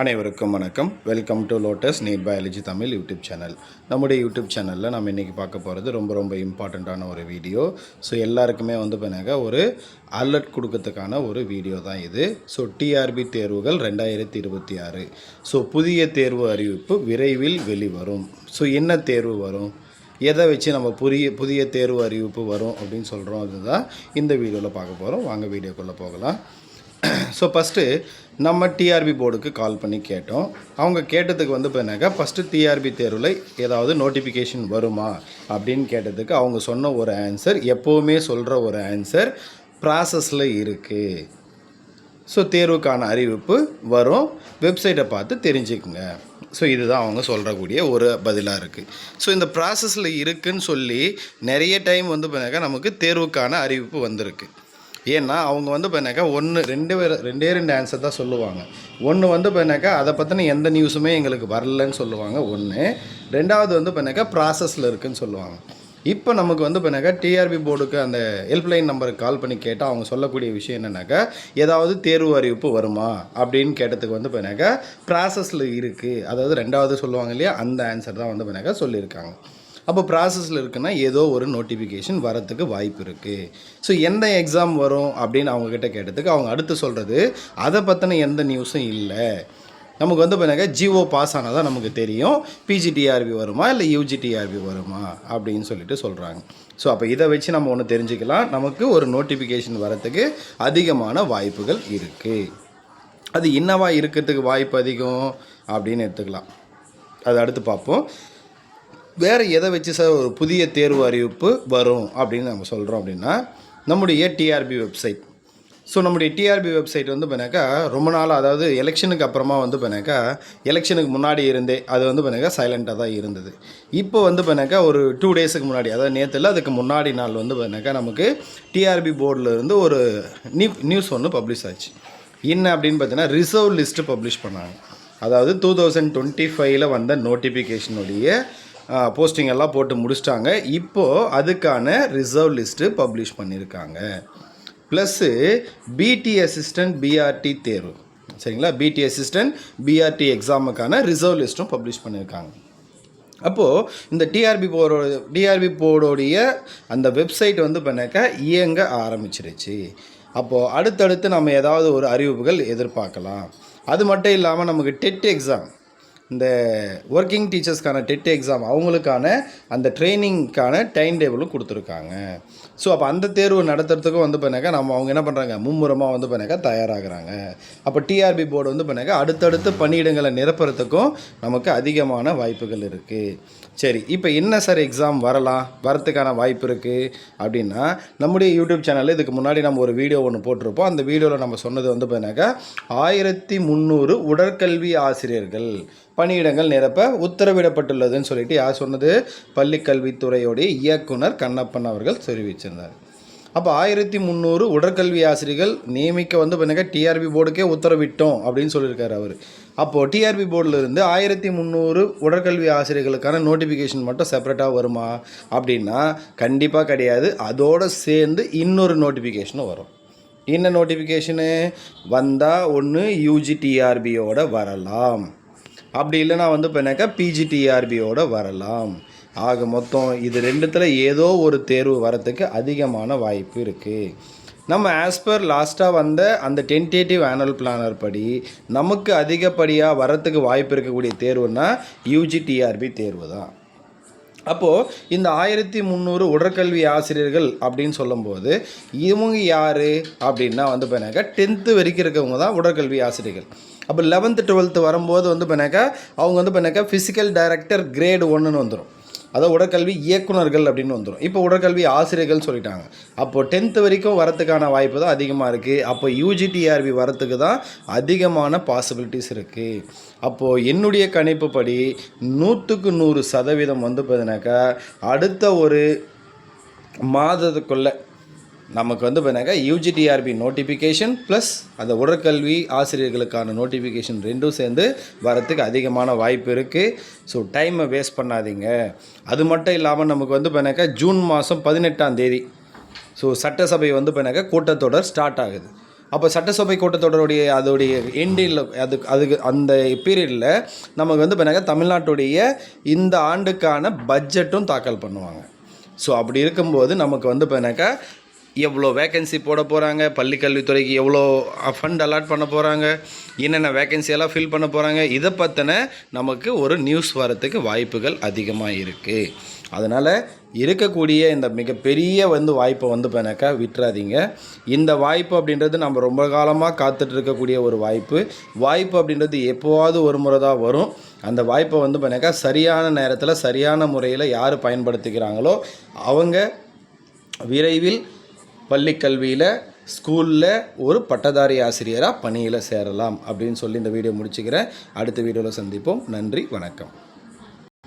அனைவருக்கும் வணக்கம். Welcome to Lotus NEET biology Tamil YouTube channel. நம்முடைய யூடியூப் சேனலில் நம்ம இன்றைக்கி பார்க்க போகிறது ரொம்ப இம்பார்ட்டண்ட்டான ஒரு வீடியோ. ஸோ எல்லாருக்குமே பண்ணாங்க ஒரு அலர்ட் கொடுக்கறதுக்கான ஒரு வீடியோ தான் இது. ஸோ டிஆர்பி தேர்வுகள் 2026. ஸோ புதிய தேர்வு அறிவிப்பு விரைவில் வெளிவரும். ஸோ என்ன தேர்வு வரும், எதை வச்சு நம்ம புதிய தேர்வு அறிவிப்பு வரும் அப்படின்னு சொல்கிறோம், அதுதான் இந்த வீடியோவில் பார்க்க போகிறோம். வாங்க வீடியோக்குள்ளே போகலாம். ஸோ ஃபஸ்ட்டு நம்ம டிஆர்பி போர்டுக்கு கால் பண்ணி கேட்டோம். அவங்க கேட்டதுக்கு பார்த்தீங்கன்னாக்கா ஃபஸ்ட்டு டிஆர்பி தேர்வில் ஏதாவது நோட்டிஃபிகேஷன் வருமா அப்படின்னு கேட்டதுக்கு அவங்க சொன்ன ஒரு ஆன்சர், எப்போவுமே சொல்கிற ஒரு ஆன்சர், ப்ராசஸில் இருக்குது. ஸோ தேர்வுக்கான அறிவிப்பு வரும், வெப்சைட்டை பார்த்து தெரிஞ்சுக்குங்க. ஸோ இதுதான் அவங்க சொல்கிறக்கூடிய ஒரு பதிலாக இருக்குது. ஸோ இந்த ப்ராசஸில் இருக்குதுன்னு சொல்லி நிறைய டைம் பார்த்தீங்கன்னாக்கா நமக்கு தேர்வுக்கான அறிவிப்பு வந்திருக்கு. ஏன்னா அவங்க பார்த்தீங்கன்னாக்கா ரெண்டே ஆன்சர் தான் சொல்லுவாங்க. ஒன்று பார்த்தீங்கன்னாக்கா அதை பற்றின எந்த நியூஸுமே எங்களுக்கு வரலன்னு சொல்லுவாங்க ஒன்று. ரெண்டாவது பார்த்தீங்கன்னாக்கா ப்ராசஸில் இருக்குதுன்னு சொல்லுவாங்க. இப்போ நமக்கு பார்த்தீங்கன்னாக்கா டிஆர்பி போர்டுக்கு அந்த ஹெல்ப்லைன் நம்பருக்கு கால் பண்ணி கேட்டால் அவங்க சொல்லக்கூடிய விஷயம் என்னென்னாக்கா, ஏதாவது தேர்வு அறிவிப்பு வருமா அப்படின்னு கேட்டதுக்கு பார்த்தீங்கன்னாக்கா ப்ராசஸில் இருக்குது, அதாவது ரெண்டாவது சொல்லுவாங்க இல்லையா, அந்த ஆன்சர் தான் பார்த்தீங்கன்னாக்கா சொல்லியிருக்காங்க. அப்போ ப்ராசஸில் இருக்குன்னா ஏதோ ஒரு நோட்டிஃபிகேஷன் வரத்துக்கு வாய்ப்பு இருக்குது. ஸோ எந்த எக்ஸாம் வரும் அப்படின்னு அவங்கக்கிட்ட கேட்டதுக்கு அவங்க அடுத்து சொல்கிறது, அதை பற்றின எந்த நியூஸும் இல்லை, நமக்கு பார்த்தீங்கன்னாக்கா ஜிஓ பாஸ் ஆனால் தான் நமக்கு தெரியும் பிஜிடிஆர்பி வருமா இல்லை யூஜிடிஆர்பி வருமா அப்படின்னு சொல்லிட்டு சொல்கிறாங்க. ஸோ அப்போ இதை வச்சு நம்ம ஒன்று தெரிஞ்சுக்கலாம், நமக்கு ஒரு நோட்டிஃபிகேஷன் வரத்துக்கு அதிகமான வாய்ப்புகள் இருக்குது. அது என்னவா இருக்கிறதுக்கு வாய்ப்பு அதிகம் அப்படின்னு எடுத்துக்கலாம், அது அடுத்து பார்ப்போம். வேறு எதை வச்சு சார் ஒரு புதிய தேர்வு அறிவிப்பு வரும் அப்படின்னு நம்ம சொல்கிறோம் அப்படின்னா, நம்முடைய டிஆர்பி வெப்சைட். ஸோ நம்முடைய டிஆர்பி வெப்சைட் பார்த்தீங்கன்னாக்கா ரொம்ப நாள், அதாவது எலெக்ஷனுக்கு அப்புறமா பார்த்தீங்கன்னாக்கா, எலெக்ஷனுக்கு முன்னாடி இருந்தே அது பார்த்தீங்கன்னாக்கா சைலண்ட்டாக தான் இருந்தது. இப்போ பார்த்தீங்கன்னாக்கா ஒரு 2 டேஸுக்கு முன்னாடி, அதாவது நேற்றுல அதுக்கு முன்னாடி நாள் பார்த்தீங்கன்னாக்கா நமக்கு டிஆர்பி போர்டில் இருந்து ஒரு நியூஸ் ஒன்று பப்ளிஷ் ஆச்சு. என்ன அப்படின்னு பார்த்தீங்கன்னா, ரிசர்வ் லிஸ்ட்டு பப்ளிஷ் பண்ணாங்க. அதாவது 2025 வந்த நோட்டிஃபிகேஷனுடைய போஸ்டிங் எல்லாம் போட்டு முடிச்சிட்டாங்க. இப்போது அதுக்கான ரிசர்வ் லிஸ்ட்டு பப்ளிஷ் பண்ணியிருக்காங்க. ப்ளஸ்ஸு பிடி அசிஸ்டன்ட் பிஆர்டி தேர்வு, சரிங்களா, பிடி அசிஸ்டன்ட் பிஆர்டி எக்ஸாமுக்கான ரிசர்வ் லிஸ்ட்டும் பப்ளிஷ் பண்ணியிருக்காங்க. அப்போது இந்த டிஆர்பி போர்டோடைய அந்த வெப்சைட் பண்ணாக்கா இயங்க ஆரம்பிச்சிருச்சு. அப்போது அடுத்தடுத்து நம்ம ஏதாவது ஒரு அறிவிப்புகள் எதிர்பார்க்கலாம். அது மட்டும் இல்லாமல் நமக்கு டெட் எக்ஸாம், இந்த ஒர்க்கிங் டீச்சர்ஸ்க்கான டெட் எக்ஸாம், அவங்களுக்கான அந்த ட்ரைனிங்க்கான டைம் டேபிளும் கொடுத்துருக்காங்க. ஸோ அப்போ அந்த தேர்வு நடத்துறதுக்கும் பார்த்தீங்கன்னாக்கா அவங்க என்ன பண்ணுறாங்க, மும்முரமாக பார்த்தீங்கன்னாக்கா தயாராகிறாங்க. அப்போ டிஆர்பி போர்டு பார்த்தீங்கன்னாக்கா அடுத்தடுத்து பணியிடங்களை நிரப்புறதுக்கும் நமக்கு அதிகமான வாய்ப்புகள் இருக்குது. சரி, இப்போ என்ன சார் எக்ஸாம் வரத்துக்கான வாய்ப்பு இருக்குது அப்படின்னா, நம்முடைய யூடியூப் சேனலில் இதுக்கு முன்னாடி நம்ம ஒரு வீடியோ ஒன்று போட்டிருப்போம். அந்த வீடியோவில் நம்ம சொன்னது பார்த்தீங்கன்னாக்கா 1300 உடற்கல்வி ஆசிரியர்கள் பணியிடங்கள் நிரப்ப உத்தரவிடப்பட்டுள்ளதுன்னு சொல்லிட்டு யார் சொன்னது, பள்ளிக்கல்வித்துறையோடைய இயக்குனர் கண்ணப்பன் அவர்கள் தெரிவிச்சிருந்தார். அப்போ 1300 உடற்கல்வி ஆசிரியர்கள் நியமிக்க பார்த்தீங்கன்னா டிஆர்பி போர்டுக்கே உத்தரவிட்டோம் அப்படின்னு சொல்லியிருக்காரு அவர். அப்போது டிஆர்பி போர்டில் இருந்து 1300 உடற்கல்வி ஆசிரியர்களுக்கான நோட்டிஃபிகேஷன் மட்டும் செப்பரேட்டாக வருமா அப்படின்னா கண்டிப்பாக கிடையாது. அதோடு சேர்ந்து இன்னொரு நோட்டிஃபிகேஷனும் வரும். என்ன நோட்டிஃபிகேஷனு வந்தால், ஒன்று யூஜிடிஆர்பியோட வரலாம், அப்படி இல்லைனா பார்த்தீங்கன்னாக்கா பிஜிடிஆர்பியோட வரலாம். ஆக மொத்தம் இது ரெண்டுத்தில் ஏதோ ஒரு தேர்வு வரத்துக்கு அதிகமான வாய்ப்பு இருக்குது. நம்ம ஆஸ்பர் லாஸ்ட்டாக வந்த அந்த டென்டேட்டிவ் ஆனுவல் பிளானர் படி நமக்கு அதிகப்படியாக வரத்துக்கு வாய்ப்பு இருக்கக்கூடிய தேர்வுனா யூஜிடிஆர்பி தேர்வு தான். அப்போது இந்த 1300 உடற்கல்வி ஆசிரியர்கள் அப்படின்னு சொல்லும்போது இவங்க யார் அப்படின்னா பார்த்தீங்கன்னாக்கா 10th வரைக்கும் இருக்கவங்க தான் உடற்கல்வி ஆசிரியர்கள். அப்போ 11th 12th வரும்போது பார்த்தீங்கன்னாக்கா அவங்க பார்த்தீங்கன்னாக்கா ஃபிசிக்கல் டைரக்டர் கிரேடு 1ன்னு வந்துடும், அதாவது உடற்கல்வி இயக்குனர்கள் அப்படின்னு வந்துடும். இப்போ உடற்கல்வி ஆசிரியர்கள் சொல்லிட்டாங்க. அப்போது 10th வரைக்கும் வரத்துக்கான வாய்ப்பு தான் அதிகமாக இருக்குது. அப்போ யூஜிடிஆர்பி வரத்துக்கு தான் அதிகமான பாசிபிலிட்டிஸ் இருக்குது. அப்போது என்னுடைய கணிப்புப்படி 100க்கு 100% பார்த்தீங்கன்னாக்கா அடுத்த ஒரு மாதத்துக்குள்ளே நமக்கு பார்த்தீங்கன்னாக்கா யூஜிடிஆர்பி நோட்டிஃபிகேஷன் ப்ளஸ் அந்த உடற்கல்வி ஆசிரியர்களுக்கான நோட்டிஃபிகேஷன் ரெண்டும் சேர்ந்து வரத்துக்கு அதிகமான வாய்ப்பு இருக்குது. ஸோ டைமை வேஸ்ட் பண்ணாதீங்க. அது மட்டும் இல்லாமல் நமக்கு பார்த்தீங்கன்னாக்கா ஜூன் மாதம் 18ஆம் தேதி ஸோ சட்டசபை பார்த்தீங்கன்னாக்கா கூட்டத்தொடர் ஸ்டார்ட் ஆகுது. அப்போ சட்டசபை கூட்டத்தொடருடைய அதோடைய எண்டில் அதுக்கு அந்த பீரியடில் நமக்கு வந்து பார்த்தீங்கன்னா தமிழ்நாட்டுடைய இந்த ஆண்டுக்கான பட்ஜெட்டும் தாக்கல் பண்ணுவாங்க. ஸோ அப்படி இருக்கும்போது நமக்கு வந்து பார்த்தீங்கன்னாக்கா எவ்வளோ வேக்கன்சி போட போகிறாங்க, பள்ளிக்கல்வித்துறைக்கு எவ்வளோ ஃபண்ட் அலாட் பண்ண போகிறாங்க, என்னென்ன வேக்கன்சியெல்லாம் ஃபில் பண்ண போகிறாங்க, இதை பற்றின நமக்கு ஒரு நியூஸ் வரத்துக்கு வாய்ப்புகள் அதிகமாக இருக்குது. அதனால் இருக்கக்கூடிய இந்த மிகப்பெரிய வாய்ப்பை பார்த்தீங்கன்னாக்கா விட்டுறாதீங்க. இந்த வாய்ப்பு அப்படின்றது நம்ம ரொம்ப காலமாக காத்துட்டு இருக்கக்கூடிய ஒரு வாய்ப்பு அப்படின்றது எப்போவாவது ஒரு முறை தான் வரும். அந்த வாய்ப்பை பார்த்தீங்கன்னாக்கா சரியான நேரத்தில் சரியான முறையில் யார் பயன்படுத்திக்கிறாங்களோ அவங்க விரைவில் பள்ளிக்கல்வியில் ஸ்கூலில் ஒரு பட்டதாரி ஆசிரியராக பணியில் சேரலாம் அப்படின்னு சொல்லி இந்த வீடியோ முடிச்சுக்கிறேன். அடுத்த வீடியோவில் சந்திப்போம். நன்றி, வணக்கம்.